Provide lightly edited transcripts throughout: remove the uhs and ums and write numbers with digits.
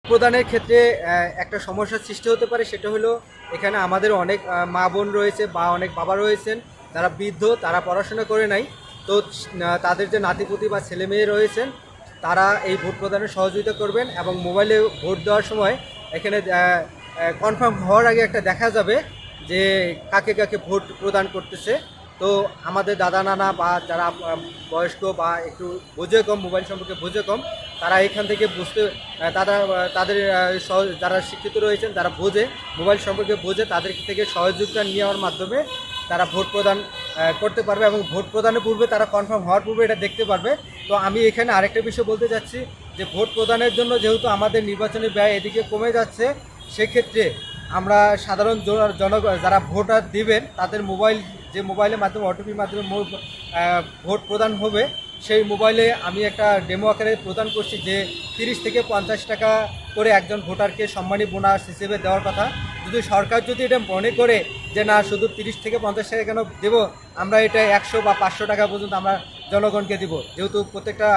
প্রদানের ক্ষেত্রে একটা সমস্যার সৃষ্টি হতে পারে, সেটা হলো এখানে আমাদের অনেক মা বোন রয়েছে বা অনেক বাবা রয়েছেন যারা বৃদ্ধ, তারা পড়াশোনা করে নাই। তো তাদের যে নাতিপুতি বা ছেলে মেয়ে রয়েছেন তারা এই ভোট প্রদানে সহযোগিতা করবেন এবং মোবাইলে ভোট দেওয়ার সময় এখানে কনফার্ম হওয়ার আগে একটা দেখা যাবে যে কাকে কাকে ভোট প্রদান করতেছে। তো আমাদের দাদা নানা বা যারা বয়স্ক বা একটু বোঝে কম, মোবাইল সম্পর্কে বোঝে কম, তারা এখান থেকে বুঝতে তাদের যারা শিক্ষিত রয়েছেন, যারা বোঝে মোবাইল সম্পর্কে বোঝে, তাদের থেকে সহযোগিতা নেওয়ার মাধ্যমে তারা ভোট প্রদান করতে পারবে এবং ভোট প্রদানের পূর্বে তারা কনফার্ম হওয়ার পূর্বে এটা দেখতে পারবে। তো আমি এখানে আরেকটা বিষয় বলতে চাচ্ছি যে ভোট প্রদানের জন্য যেহেতু আমাদের নির্বাচনী ব্যয় এদিকে কমে যাচ্ছে, সেক্ষেত্রে আমরা সাধারণ যারা ভোটার দিবেন তাদের মোবাইলের মাধ্যমে ওটিপির মাধ্যমে ভোট প্রদান হবে, সেই মোবাইলে আমি একটা ডেমো আকারে প্রদান করছি যে 30 থেকে 50 টাকা করে একজন ভোটারকে সম্মানী বোনাস হিসেবে দেওয়ার কথা। যদি সরকার যদি এটা মনে করে যে না শুধু 30 থেকে 50 টাকা কেন দেবো, আমরা এটা 100 বা 500 টাকা পর্যন্ত আমরা জনগণকে দিব, যেহেতু প্রত্যেকটা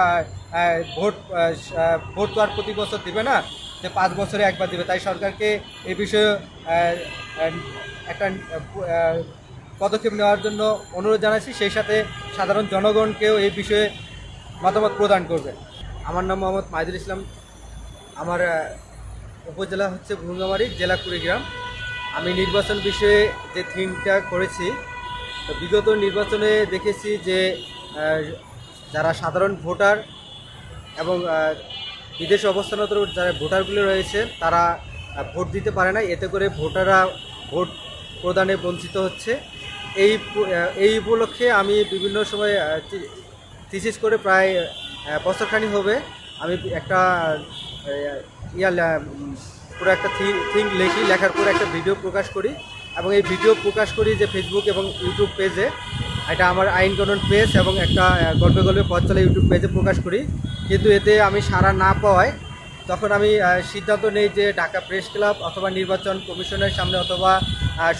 ভোট তো আর প্রতি বছর দিবে না, যে 5 বছরে একবার দেবে, তাই সরকারকে এই বিষয়ে একটা পদক্ষেপ নেওয়ার জন্য অনুরোধ জানাচ্ছি। সেই সাথে সাধারণ জনগণকেও এই বিষয়ে মতামত প্রদান করবে। আমার নাম মোহাম্মদ মাহিদুল ইসলাম। আমার উপজেলা হচ্ছে ভুঙ্গামারী, জেলা কুড়িগ্রাম। আমি নির্বাচন বিষয়ে যে থিমটা করেছি, তো বিগত নির্বাচনে দেখেছি যে যারা সাধারণ ভোটার এবং বিদেশে অবস্থানরত যারা ভোটারগুলো রয়েছে তারা ভোট দিতে পারে না, এতে করে ভোটাররা ভোট প্রদানে বঞ্চিত হচ্ছে। এই উপলক্ষে আমি বিভিন্ন সময় থিসিস করে প্রায় বছরখানি হবে আমি একটা পুরো একটা লেখার পরে একটা ভিডিও প্রকাশ করি এবং এই ভিডিও প্রকাশ করি যে ফেসবুক এবং ইউটিউব পেজে। এটা আমার আইন কানুন পেজ এবং একটা গল্পে গল্পে পথ চলা ইউটিউব পেজে প্রকাশ করি। কিন্তু এতে আমি সাড়া না পাওয়ায় তখন আমি সিদ্ধান্ত নেই যে ঢাকা প্রেস ক্লাব অথবা নির্বাচন কমিশনের সামনে অথবা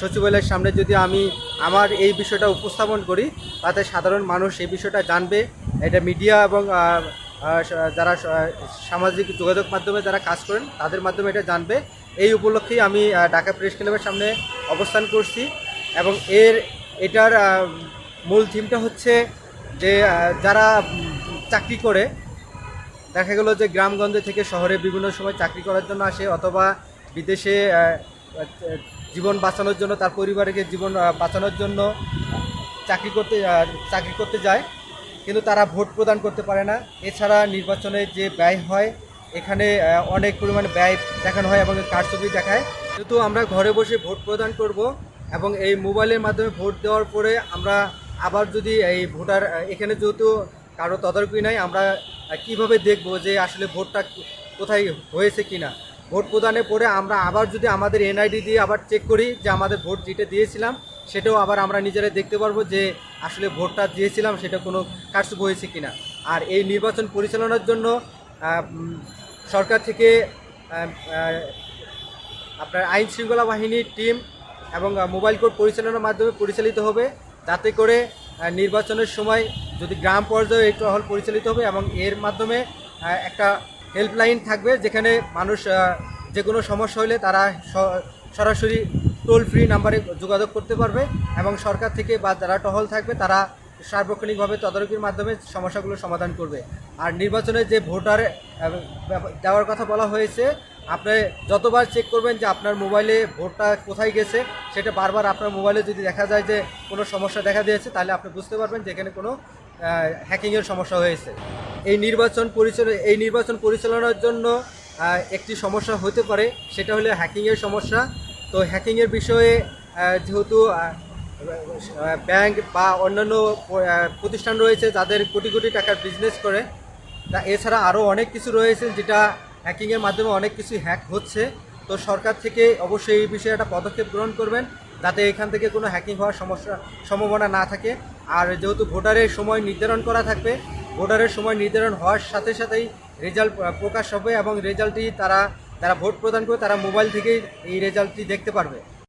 সচিবালয়ের সামনে যদি আমি আমার এই বিষয়টা উপস্থাপন করি, তাতে সাধারণ মানুষ এই বিষয়টা জানবে। এটা মিডিয়া এবং যারা সামাজিক যোগাযোগ মাধ্যমে যারা কাজ করেন তাদের মাধ্যমে এটা জানবে। এই উপলক্ষেই আমি ঢাকা প্রেস ক্লাবের সামনে অবস্থান করছি এবং এটার মূল থিমটা হচ্ছে যে যারা চাকরি করে, দেখা গেল যে গ্রামগঞ্জে থেকে শহরে বিভিন্ন সময় চাকরি করার জন্য আসে অথবা বিদেশে জীবন বাঁচানোর জন্য, তার পরিবারকে জীবন বাঁচানোর জন্য চাকরি করতে যায়, কিন্তু তারা ভোট প্রদান করতে পারে না। এছাড়া নির্বাচনে যে ব্যয় হয় এখানে অনেক পরিমাণে ব্যয় দেখানো হয় এবং কারচুপি দেখায়। যেহেতু আমরা ঘরে বসে ভোট প্রদান করব এবং এই মোবাইলের মাধ্যমে ভোট দেওয়ার পরে আমরা আবার যদি এই ভোটার এখানে যেহেতু কারো তদারকি নাই, আমরা কিভাবে দেখব যে আসলে ভোটটা কোথায় হয়েছে কিনা। ভোট প্রদানের পরে আমরা আবার যদি আমাদের এনআইডি দিয়ে আবার চেক করি যে আমাদের ভোট যেটা দিয়েছিলাম সেটাও আবার আমরা নিজেরাই দেখতে পারবো যে আসলে ভোটটা দিয়েছিলাম সেটা কোনো কারচুপি হয়েছে কিনা। আর এই নির্বাচন পরিচালনার জন্য সরকার থেকে আপনার আইন শৃঙ্খলা বাহিনীর টিম এবং মোবাইল কোর্ট পরিচালনার মাধ্যমে পরিচালিত হবে, যাতে করে নির্বাচনের সময় যদি গ্রাম পর্যায়ে একটু টহল পরিচালিত হবে এবং এর মাধ্যমে একটা হেল্পলাইন থাকবে যেখানে মানুষ যে কোনো সমস্যা হলে তারা সরাসরি টোল ফ্রি নাম্বারে যোগাযোগ করতে পারবে এবং সরকার থেকে বা যারা টহল থাকবে তারা সার্বক্ষণিকভাবে তদারকির মাধ্যমে সমস্যাগুলো সমাধান করবে। আর নির্বাচনে যে ভোটার দেওয়ার কথা বলা হয়েছে, আপনি যতবার চেক করবেন যে আপনার মোবাইলে ভোটটা কোথায় গেছে, সেটা বারবার আপনার মোবাইলে যদি দেখা যায় যে কোনো সমস্যা দেখা দিয়েছে, তাহলে আপনি বুঝতে পারবেন যে এখানে কোনো হ্যাকিংয়ের সমস্যা হয়েছে। এই নির্বাচন পরিচালনার জন্য একটি সমস্যা হতে পারে, সেটা হলো হ্যাকিংয়ের সমস্যা। তো হ্যাকিংয়ের বিষয়ে যেহেতু ব্যাংক বা অন্যান্য প্রতিষ্ঠান রয়েছে যাদের কোটি কোটি টাকার বিজনেস করে, তা এছাড়া আরও অনেক কিছু রয়েছে যেটা হ্যাকিংয়ের মাধ্যমে অনেক কিছু হ্যাক হচ্ছে। তো সরকার থেকে অবশ্যই এই বিষয়ে একটা পদক্ষেপ গ্রহণ করবেন যাতে এখান থেকে কোনো হ্যাকিং হওয়ার সম্ভাবনা না থাকে। আর যেহেতু ভোটারের সময় নির্ধারণ করা থাকবে, ভোটারের সময় নির্ধারণ হওয়ার সাথে সাথেই রেজাল্ট প্রকাশ হবে এবং রেজাল্টটি যারা ভোট প্রদান করবে তারা মোবাইল থেকেই এই রেজাল্টটি দেখতে পারবে।